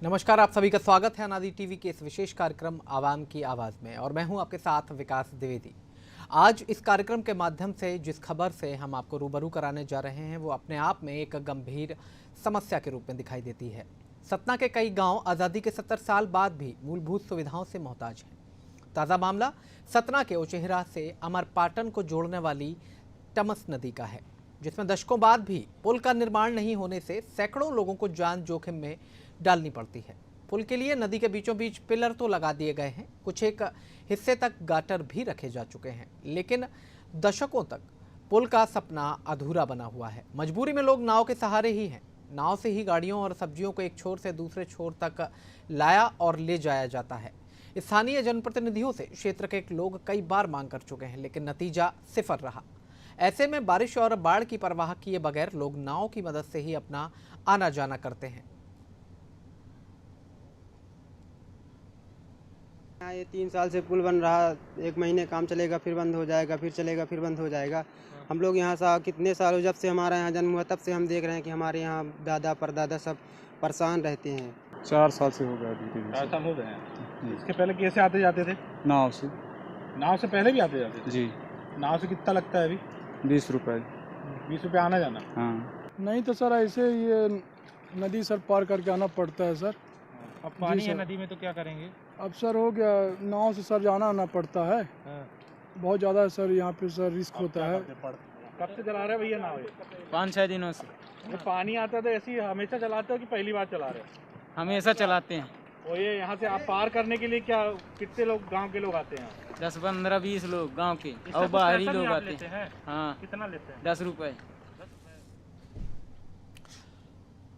नमस्कार, आप सभी का स्वागत है अनादि टीवी के इस विशेष कार्यक्रम आवाम की आवाज़ में और मैं हूं आपके साथ विकास द्विवेदी। आज इस कार्यक्रम के माध्यम से जिस खबर से हम आपको रूबरू कराने जा रहे हैं वो अपने आप में एक गंभीर समस्या के रूप में दिखाई देती है। सतना के कई गांव आज़ादी के 70 साल बाद भी मूलभूत सुविधाओं से मोहताज हैं। ताज़ा मामला सतना के उचेहरा से अमरपाटन को जोड़ने वाली टमस नदी का है, जिसमें दशकों बाद भी पुल का निर्माण नहीं होने से सैकड़ों लोगों को जान जोखिम में डालनी पड़ती है। पुल के लिए नदी के बीचों बीच पिलर तो लगा दिए गए हैं, कुछ एक हिस्से तक गाटर भी रखे जा चुके हैं, लेकिन दशकों तक पुल का सपना अधूरा बना हुआ है। मजबूरी में लोग नाव के सहारे ही हैं। नाव से ही गाड़ियों और सब्जियों को एक छोर से दूसरे छोर तक लाया और ले जाया जाता है। स्थानीय जनप्रतिनिधियों से क्षेत्र के लोग कई बार मांग कर चुके हैं, लेकिन नतीजा सिफर रहा। ऐसे में बारिश और बाढ़ की परवाह किए बगैर लोग नाव की मदद से ही अपना आना जाना करते हैं। ये 3 साल से पुल बन रहा, 1 महीने काम चलेगा, फिर बंद हो जाएगा, फिर चलेगा, फिर बंद हो जाएगा। हम लोग यहाँ से कितने सालों, जब से हमारा यहाँ जन्म हुआ तब से हम देख रहे हैं कि हमारे यहाँ दादा परदादा सब परेशान रहते हैं। 4 साल से हो गया अभी। 4 साल हो गए हैं। इसके पहले कैसे आते जाते थे? नाव से। नाव से पहले भी आते जाते थे? जी। नाव से कितना लगता है अभी? 20 रुपए। 20 रुपये आना जाना? हाँ। नहीं तो सर ऐसे ये नदी सर पार करके आना पड़ता है सर। अब पानी है नदी में तो क्या करेंगे? अब सर हो गया, नाव से सर जाना आना पड़ता है। बहुत ज़्यादा सर यहाँ पे सर रिस्क होता है। कब से चला रहे भैया नाव? 5-6 दिनों से। ये पानी आता था ऐसे ही हमेशा चलाते हो कि पहली बार चला रहे हो? हमेशा चलाते हैं। और ये यहाँ से आप पार करने के लिए क्या कितने लोग गांव के लोग आते हैं? 10-15-20 लोग गांव के और बाहरी लोग आते हैं। हाँ। कितना लेते हैं? 10 रुपए।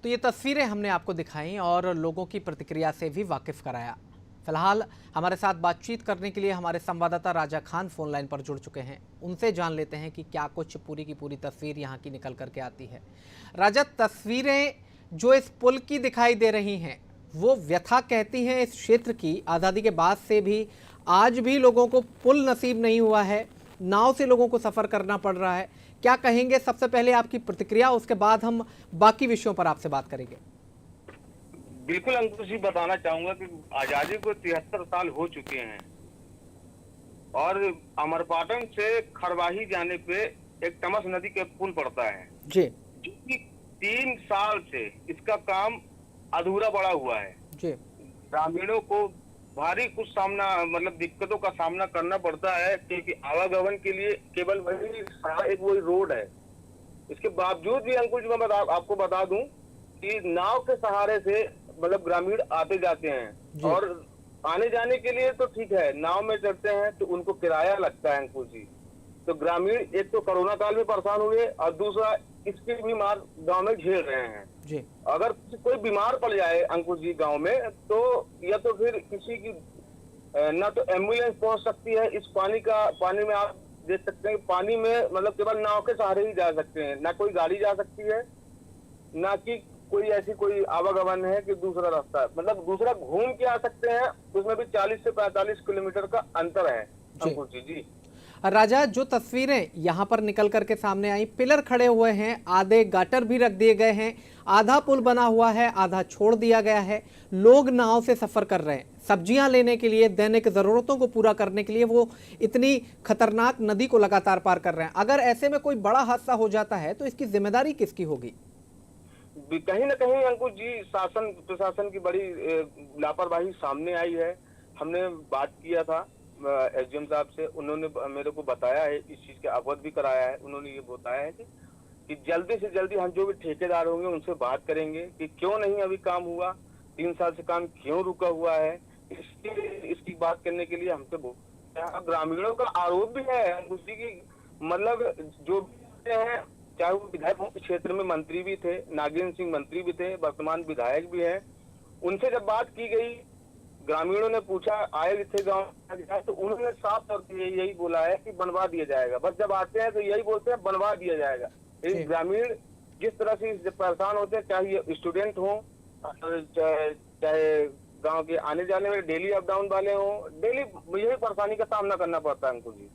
तो ये तस्वीरें हमने आपको दिखाई और लोगों की प्रतिक्रिया से भी वाकिफ कराया। फिलहाल हमारे साथ बातचीत करने के लिए हमारे संवाददाता राजा खान फोन लाइन पर जुड़ चुके हैं। उनसे जान लेते हैं कि क्या कुछ पूरी की पूरी तस्वीर यहाँ की निकल करके आती है। राजा, तस्वीरें जो इस पुल की दिखाई दे रही हैं वो व्यथा कहती हैं इस क्षेत्र की। आज़ादी के बाद से भी आज भी लोगों को पुल नसीब नहीं हुआ है, नाव से लोगों को सफ़र करना पड़ रहा है। क्या कहेंगे? सबसे पहले आपकी प्रतिक्रिया, उसके बाद हम बाकी विषयों पर आपसे बात करेंगे। बिल्कुल अंकुश जी, बताना चाहूंगा कि आजादी को 73 साल हो चुके हैं और अमरपाटन से खरवाही जाने पे एक टमस नदी के पुल पड़ता है जी, जो कि 3 साल से इसका काम अधूरा पड़ा हुआ है जी। ग्रामीणों को भारी कुछ सामना दिक्कतों का सामना करना पड़ता है, क्योंकि आवागमन के लिए केवल वही रोड है। इसके बावजूद भी अंकुश जी, मैं आपको बता दूं कि नाव के सहारे से ग्रामीण आते जाते हैं और आने जाने के लिए तो ठीक है, नाव में चढ़ते हैं तो उनको किराया लगता है अंकुश जी। तो ग्रामीण एक तो कोरोना काल में परेशान हुए और दूसरा इसकी भी मार गांव में झेल रहे हैं जी। अगर कोई बीमार पड़ जाए अंकुश जी गांव में, तो या तो फिर किसी की ना तो एम्बुलेंस पहुंच सकती है। इस पानी में आप देख सकते हैं, पानी में केवल नाव के सहारे ही जा सकते हैं, ना कोई गाड़ी जा सकती है, ना कि कोई आवागमन है कि दूसरा रास्ता है। दूसरा घूम के आ सकते हैं, उसमें भी 40 से 45 किलोमीटर का अंतर है अंकुश जी। राजा, जो तस्वीरें यहाँ पर निकल करके सामने आई, पिलर खड़े हुए हैं, आधे गाटर भी रख दिए गए हैं, आधा पुल बना हुआ है, आधा छोड़ दिया गया है। लोग नाव से सफर कर रहे हैं, सब्जियां लेने के लिए, दैनिक जरूरतों को पूरा करने के लिए वो इतनी खतरनाक नदी को लगातार पार कर रहे हैं। अगर ऐसे में कोई बड़ा हादसा हो जाता है तो इसकी जिम्मेदारी किसकी होगी? कहीं ना कहीं अंकुश जी शासन प्रशासन की बड़ी लापरवाही सामने आई है। हमने बात किया था एसडीएम साहब से, उन्होंने मेरे को बताया है, इस चीज के अवगत भी कराया है। उन्होंने ये बताया है कि जल्दी से जल्दी हम जो भी ठेकेदार होंगे उनसे बात करेंगे कि क्यों नहीं अभी काम हुआ, 3 साल से काम क्यों रुका हुआ है। इसकी बात करने के लिए हमसे ग्रामीणों का आरोप भी है अंकुश जी की, जो है, चाहे वो विधायक क्षेत्र में मंत्री भी थे, नागेंद्र सिंह मंत्री भी थे, वर्तमान विधायक भी है, उनसे जब बात की गई, ग्रामीणों ने पूछा, आए थे गांव, तो उन्होंने साफ तौर पर यही बोला है कि बनवा दिया जाएगा। बस जब आते हैं तो यही बोलते हैं बनवा दिया जाएगा। ग्रामीण जिस तरह से परेशान होते हैं, चाहे स्टूडेंट हो, चाहे गांव के आने जाने वाले डेली अप डाउन वाले हो, डेली यही परेशानी का सामना करना पड़ता है अंकुश जी।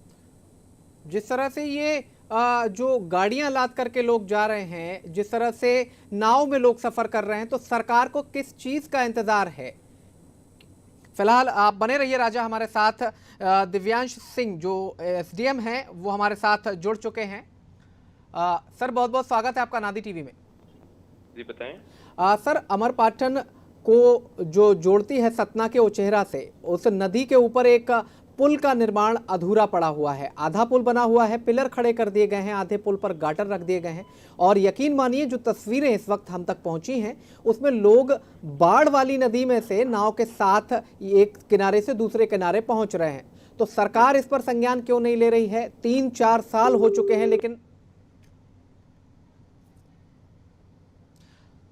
जिस तरह से ये जो गाड़ियां लाद करके लोग जा रहे हैं, जिस तरह से नाव में लोग सफर कर रहे हैं, तो सरकार को किस चीज का इंतजार है? फिलहाल आप बने रहिए राजा हमारे साथ। दिव्यांश सिंह जो एसडीएम हैं वो हमारे साथ जुड़ चुके हैं। सर बहुत बहुत स्वागत है आपका नादी टीवी में। जी बताएं। सर अमरपाटन को जो जोड़ती है सतना के उचेहरा से, उस नदी के ऊपर एक पुल का निर्माण अधूरा पड़ा हुआ है। आधा पुल बना हुआ है, पिलर खड़े कर दिए गए हैं, आधे पुल पर गाटर रख दिए गए हैं और यकीन मानिए जो तस्वीरें इस वक्त हम तक पहुंची हैं उसमें लोग बाढ़ वाली नदी में से नाव के साथ एक किनारे से दूसरे किनारे पहुंच रहे हैं। तो सरकार इस पर संज्ञान क्यों नहीं ले रही है? 3-4 साल हो चुके हैं, लेकिन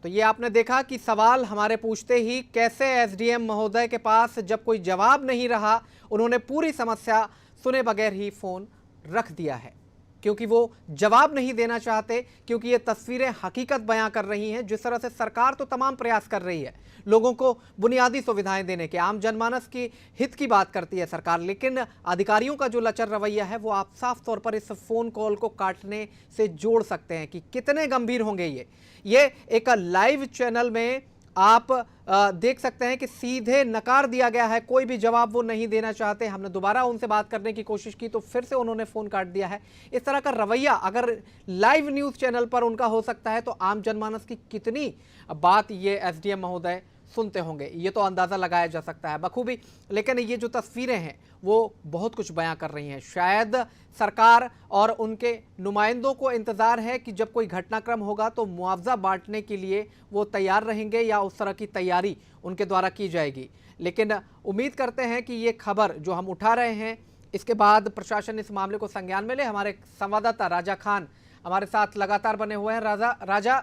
तो ये आपने देखा कि सवाल हमारे पूछते ही कैसे एसडीएम महोदय के पास जब कोई जवाब नहीं रहा, उन्होंने पूरी समस्या सुने बगैर ही फोन रख दिया है, क्योंकि वो जवाब नहीं देना चाहते, क्योंकि ये तस्वीरें हकीकत बयां कर रही हैं। जिस तरह से सरकार तो तमाम प्रयास कर रही है लोगों को बुनियादी सुविधाएं देने के, आम जनमानस की हित की बात करती है सरकार, लेकिन अधिकारियों का जो लचर रवैया है वो आप साफ तौर पर इस फोन कॉल को काटने से जोड़ सकते हैं कि कितने गंभीर होंगे ये एक लाइव चैनल में आप देख सकते हैं कि सीधे नकार दिया गया है, कोई भी जवाब वो नहीं देना चाहते। हमने दोबारा उनसे बात करने की कोशिश की तो फिर से उन्होंने फोन काट दिया है। इस तरह का रवैया अगर लाइव न्यूज चैनल पर उनका हो सकता है तो आम जनमानस की कितनी बात ये एसडीएम महोदय सुनते होंगे, ये तो अंदाजा लगाया जा सकता है बखूबी। लेकिन ये जो तस्वीरें हैं वो बहुत कुछ बयां कर रही हैं। शायद सरकार और उनके नुमाइंदों को इंतजार है कि जब कोई घटनाक्रम होगा तो मुआवजा बांटने के लिए वो तैयार रहेंगे या उस तरह की तैयारी उनके द्वारा की जाएगी। लेकिन उम्मीद करते हैं कि ये खबर जो हम उठा रहे हैं इसके बाद प्रशासन इस मामले को संज्ञान में ले। हमारे संवाददाता राजा खान हमारे साथ लगातार बने हुए हैं। राजा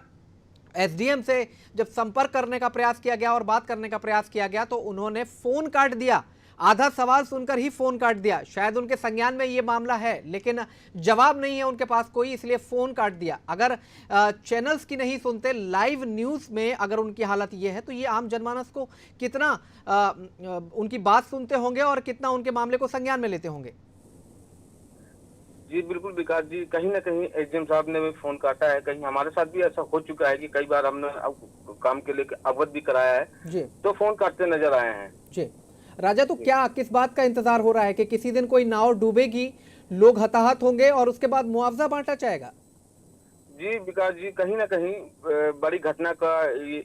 एसडीएम से जब संपर्क करने का प्रयास किया गया और बात करने का प्रयास किया गया तो उन्होंने फोन काट दिया, आधा सवाल सुनकर ही फोन काट दिया। शायद उनके संज्ञान में ये मामला है लेकिन जवाब नहीं है उनके पास कोई, इसलिए फोन काट दिया। अगर चैनल्स की नहीं सुनते, लाइव न्यूज में अगर उनकी हालत ये है तो ये आम जनमानस को कितना उनकी बात सुनते होंगे और कितना उनके मामले को संज्ञान में लेते होंगे। जी बिल्कुल विकास जी, कहीं ना कहीं एसडीएम साहब ने भी फोन काटा है। कहीं हमारे साथ भी ऐसा हो चुका है कि कई बार हमने काम के लिए अवगत भी कराया है जी, तो फोन काटते नजर आए हैं। जी राजा, तो क्या किस बात का इंतजार हो रहा है कि किसी दिन कोई नाव डूबेगी, लोग हताहत होंगे और उसके बाद मुआवजा बांटा जाएगा? जी विकास जी, कहीं ना कहीं बड़ी घटना का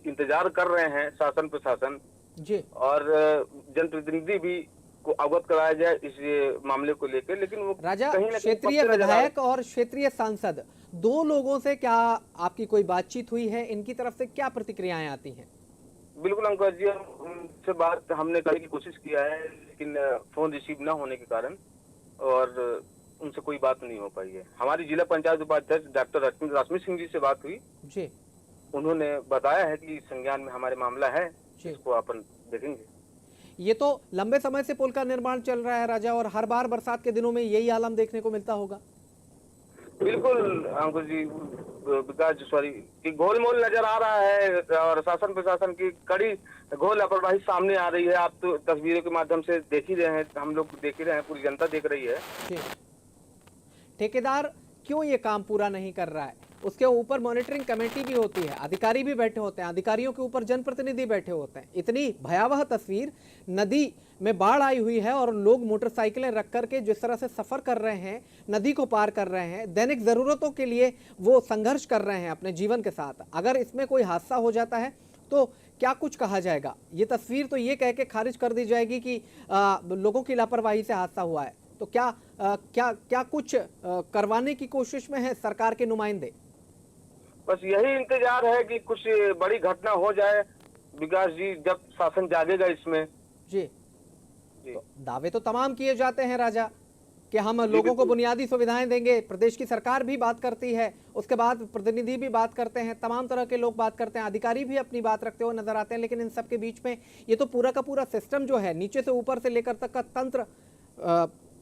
इंतजार कर रहे हैं शासन प्रशासन जी, और जनप्रतिनिधि भी को अवगत कराया जाए इस मामले को लेकर। लेकिन वो राजा, कहीं ना कहीं क्षेत्रीय पक्के नजर आ रहे हैं। विधायक और क्षेत्रीय सांसद दो लोगों से क्या आपकी कोई बातचीत हुई है? इनकी तरफ से क्या प्रतिक्रियाएं आती हैं? बिल्कुल अंकुर जी, उनसे बात हमने करने की कोशिश किया है लेकिन फोन रिसीव न होने के कारण और उनसे कोई बात नहीं हो पाई है। हमारी जिला पंचायत उपाध्यक्ष डॉक्टर रश्मि सिंह जी से बात हुई जी, उन्होंने बताया है कि संज्ञान में हमारे मामला है, इसको अपन देखेंगे। ये तो लंबे समय से पुल का निर्माण चल रहा है राजा, और हर बार बरसात के दिनों में यही आलम देखने को मिलता होगा। बिल्कुल अंकुर जी, विकास जी सॉरी कि गोलमोल नजर आ रहा है और शासन प्रशासन की कड़ी घोर लापरवाही सामने आ रही है। आप तो तस्वीरों के माध्यम से देख ही रहे हैं, हम लोग देख ही रहे हैं, पूरी जनता देख रही है। ठेकेदार क्यों ये काम पूरा नहीं कर रहा है? उसके ऊपर मॉनिटरिंग कमेटी भी होती है, अधिकारी भी बैठे होते हैं, अधिकारियों के ऊपर जनप्रतिनिधि बैठे होते हैं। इतनी भयावह तस्वीर, नदी में बाढ़ आई हुई है और लोग मोटरसाइकिलें रख करके जिस तरह से सफर कर रहे हैं, नदी को पार कर रहे हैं, दैनिक जरूरतों के लिए वो संघर्ष कर रहे हैं अपने जीवन के साथ। अगर इसमें कोई हादसा हो जाता है तो क्या कुछ कहा जाएगा? ये तस्वीर तो ये कह के खारिज कर दी जाएगी कि लोगों की लापरवाही से हादसा हुआ है। तो क्या कुछ करवाने की कोशिश में है सरकार के नुमाइंदे? बस यही इंतजार है कि कुछ बड़ी घटना हो जाए विकास जी, जब शासन जागेगा इसमें। जी, तो दावे तो तमाम किए जाते हैं राजा कि हम लोगों को बुनियादी सुविधाएं देंगे, प्रदेश की सरकार भी बात करती है, उसके बाद प्रतिनिधि भी बात करते हैं, तमाम तरह के लोग बात करते हैं, अधिकारी भी अपनी बात रखते हुए नजर आते हैं। लेकिन इन सब के बीच में ये तो पूरा का पूरा सिस्टम जो है, नीचे से ऊपर से लेकर तक का तंत्र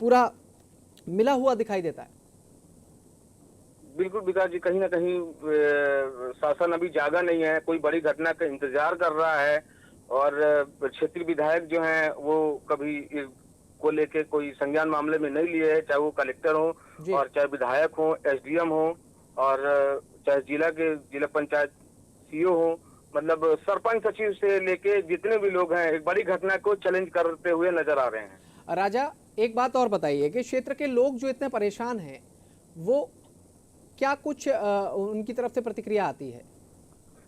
पूरा मिला हुआ दिखाई देता है। बिल्कुल विकास जी, कहीं ना कहीं शासन अभी जागा नहीं है, कोई बड़ी घटना का इंतजार कर रहा है और क्षेत्रीय विधायक जो हैं वो कभी को लेके कोई संज्ञान मामले में नहीं लिए है, चाहे वो कलेक्टर हो जी। और चाहे विधायक हो, एसडीएम हो और चाहे जिला पंचायत सीओ हो, मतलब सरपंच सचिव से लेके जितने भी लोग हैं एक बड़ी घटना को चैलेंज करते हुए नजर आ रहे हैं। राजा, एक बात और बताइए कि क्षेत्र के लोग जो इतने परेशान हैं वो क्या कुछ उनकी तरफ से प्रतिक्रिया आती है?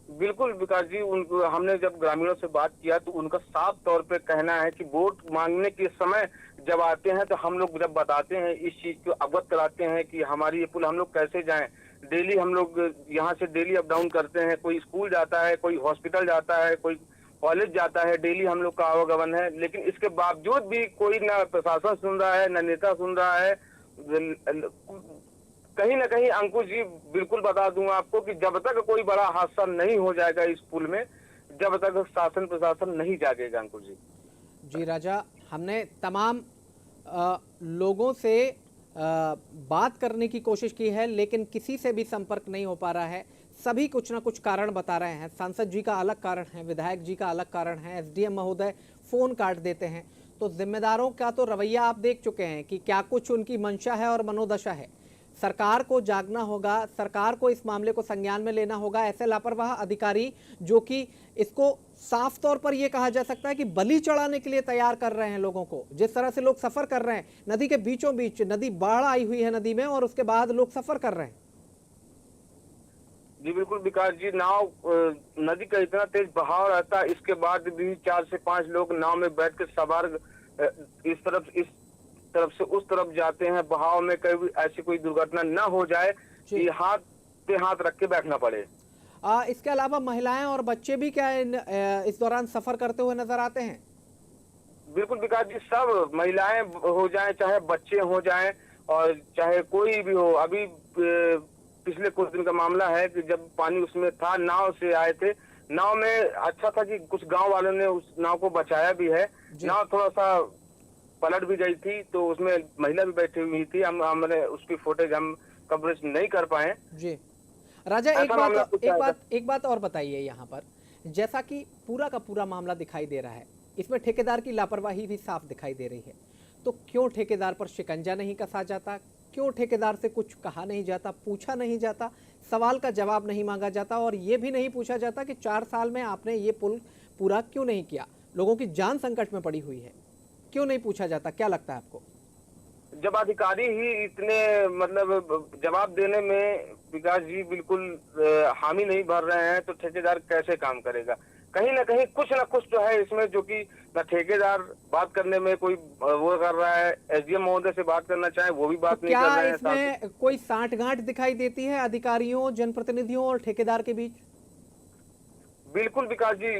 बिल्कुल विकास जी, उनको हमने जब ग्रामीणों से बात किया तो उनका साफ तौर पे कहना है कि वोट मांगने के समय जब आते हैं तो हम लोग जब बताते हैं इस चीज को अवगत कराते हैं कि हमारी ये पुल हम लोग कैसे जाएं। डेली हम लोग यहाँ से डेली अप डाउन करते हैं, कोई स्कूल जाता है, कोई हॉस्पिटल जाता है, कोई कॉलेज जाता है, डेली हम लोग का आवागमन है, लेकिन इसके बावजूद भी कोई ना प्रशासन सुन रहा है ना नेता सुन रहा है। कहीं ना कहीं अंकुश जी, बिल्कुल बता दूं आपको कि जब तक कोई बड़ा हादसा नहीं हो जाएगा इस पुल में, जब तक शासन प्रशासन नहीं जागेगा अंकुश जी। जी राजा, हमने तमाम लोगों से बात करने की कोशिश की है लेकिन किसी से भी संपर्क नहीं हो पा रहा है। सभी कुछ ना कुछ कारण बता रहे हैं। सांसद जी का अलग कारण है, विधायक जी का अलग कारण है, एसडीएम महोदय फोन काट देते हैं। तो जिम्मेदारों का तो रवैया आप देख चुके हैं कि क्या कुछ उनकी मंशा है और मनोदशा है। सरकार को जागना होगा, सरकार को इस मामले को संज्ञान में लेना होगा। ऐसे लापरवाह अधिकारी जो कि इसको साफ तौर पर यह कहा जा सकता है कि बलि चढ़ाने के लिए तैयार कर रहे हैं लोगों को। जिस तरह से लोग सफर कर रहे हैं, नदी के बीचों बीच, नदी बाढ़ आई हुई है नदी में और उसके बाद लोग सफर कर रहे हैं। जी बिल्कुल विकास जी, नाव नदी का इतना तेज बहाव रहता है, इसके बाद भी 4 से 5 लोग नाव में बैठ के सवार इस तरफ से उस तरफ जाते हैं। बहाव में कभी ऐसी कोई दुर्घटना ना हो जाए कि हाथ पे हाथ रख के बैठना पड़े। इसके अलावा महिलाएं और बच्चे भी क्या इस दौरान सफर करते हुए नजर आते हैं? बिल्कुल विकास जी, सब महिलाएं हो जाएं, चाहे बच्चे हो जाएं और चाहे कोई भी हो। अभी पिछले कुछ दिन का मामला है कि जब पानी उसमें था, नाव से आए थे। नाव में अच्छा था कि कुछ गांव वालों ने उस नाव को बचाया भी है। नाव थोड़ा सा पलट भी गई थी तो उसमें महिला भी बैठी हुई थी। हमने उसकी फुटेज हम कवरेज नहीं कर पाए। जी राजा, एक बात और बताइए यहाँ पर, जैसा कि पूरा का पूरा मामला दिखाई दे रहा है, इसमें ठेकेदार की लापरवाही भी साफ दिखाई दे रही है। तो क्यों ठेकेदार पर शिकंजा नहीं कसा जाता? क्यों ठेकेदार से कुछ कहा नहीं जाता, पूछा नहीं जाता, सवाल का जवाब नहीं मांगा जाता और ये भी नहीं पूछा जाता कि 4 साल में आपने ये पुल पूरा क्यों नहीं किया? लोगों की जान संकट में पड़ी हुई है, क्यों नहीं पूछा जाता? क्या लगता है आपको? जब अधिकारी ही इतने मतलब जवाब देने में विकास जी बिल्कुल हामी नहीं भर रहे हैं तो ठेकेदार कैसे काम करेगा? कहीं ना कहीं कुछ ना कुछ तो है इसमें, जो कि ना ठेकेदार बात करने में कोई वो कर रहा है, एसडीएम महोदय से बात करना चाहे वो भी बात नहीं कर रहे हैं। इसमें कोई साठगांठ दिखाई देती है अधिकारियों, जनप्रतिनिधियों और ठेकेदार के बीच? बिल्कुल विकास जी,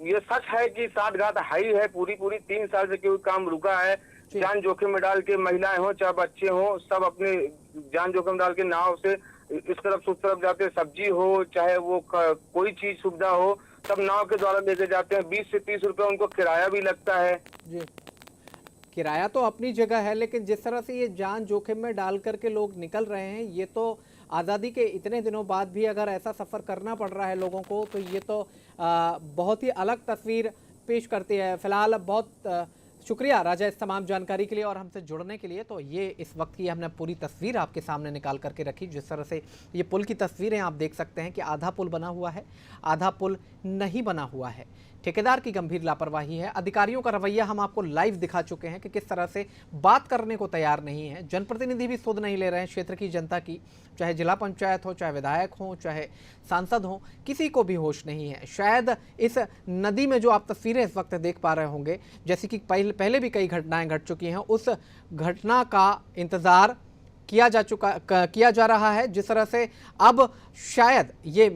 ये सच है कि साठगांठ है ही है। पूरी 3 साल से कोई काम रुका है। जान जोखिम में डाल के महिलाएं हो चाहे बच्चे हो, सब अपने जान जोखिम डाल के नाव से इस तरफ से उस तरफ जाते हैं। सब्जी हो चाहे वो कोई चीज सुविधा हो, सब नाव के द्वारा लेके जाते हैं। 20 से 30 रुपए उनको किराया भी लगता है। जी, किराया तो अपनी जगह है, लेकिन जिस तरह से ये जान जोखिम में डाल करके लोग निकल रहे हैं, ये तो आज़ादी के इतने दिनों बाद भी अगर ऐसा सफ़र करना पड़ रहा है लोगों को, तो ये तो बहुत ही अलग तस्वीर पेश करती है। फिलहाल बहुत शुक्रिया राजा इस तमाम जानकारी के लिए और हमसे जुड़ने के लिए। तो ये इस वक्त की हमने पूरी तस्वीर आपके सामने निकाल करके रखी। जिस तरह से ये पुल की तस्वीरें आप देख सकते हैं कि आधा पुल बना हुआ है, आधा पुल नहीं बना हुआ है। ठेकेदार की गंभीर लापरवाही है। अधिकारियों का रवैया हम आपको लाइव दिखा चुके हैं कि किस तरह से बात करने को तैयार नहीं है। जनप्रतिनिधि भी सुध नहीं ले रहे हैं क्षेत्र की जनता की, चाहे जिला पंचायत हो, चाहे विधायक हो, चाहे सांसद हो, किसी को भी होश नहीं है। शायद इस नदी में जो आप तस्वीरें इस वक्त देख पा रहे होंगे, जैसे कि पहले भी कई घटनाएं घट चुकी हैं, उस घटना का इंतज़ार किया जा रहा है। जिस तरह से अब शायद ये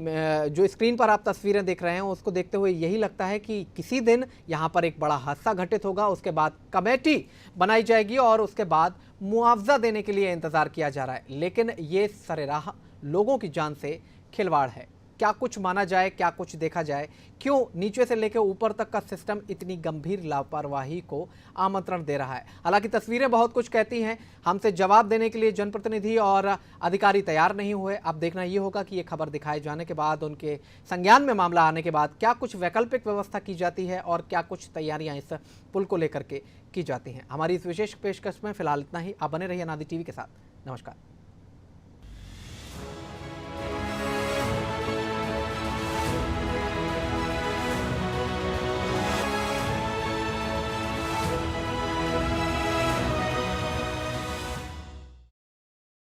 जो स्क्रीन पर आप तस्वीरें देख रहे हैं उसको देखते हुए यही लगता है कि किसी दिन यहाँ पर एक बड़ा हादसा घटित होगा, उसके बाद कमेटी बनाई जाएगी और उसके बाद मुआवजा देने के लिए इंतज़ार किया जा रहा है। लेकिन ये सरेराह लोगों की जान से खिलवाड़ है। क्या कुछ माना जाए, क्या कुछ देखा जाए, क्यों नीचे से लेकर ऊपर तक का सिस्टम इतनी गंभीर लापरवाही को आमंत्रण दे रहा है। हालांकि तस्वीरें बहुत कुछ कहती हैं, हमसे जवाब देने के लिए जनप्रतिनिधि और अधिकारी तैयार नहीं हुए। अब देखना ये होगा कि ये खबर दिखाए जाने के बाद, उनके संज्ञान में मामला आने के बाद क्या कुछ वैकल्पिक व्यवस्था की जाती है और क्या कुछ तैयारियां इस पुल को लेकर के की जाती हैं। हमारी इस विशेष पेशकश में फिलहाल इतना ही। आप बने रहिए अनादि टीवी के साथ। नमस्कार।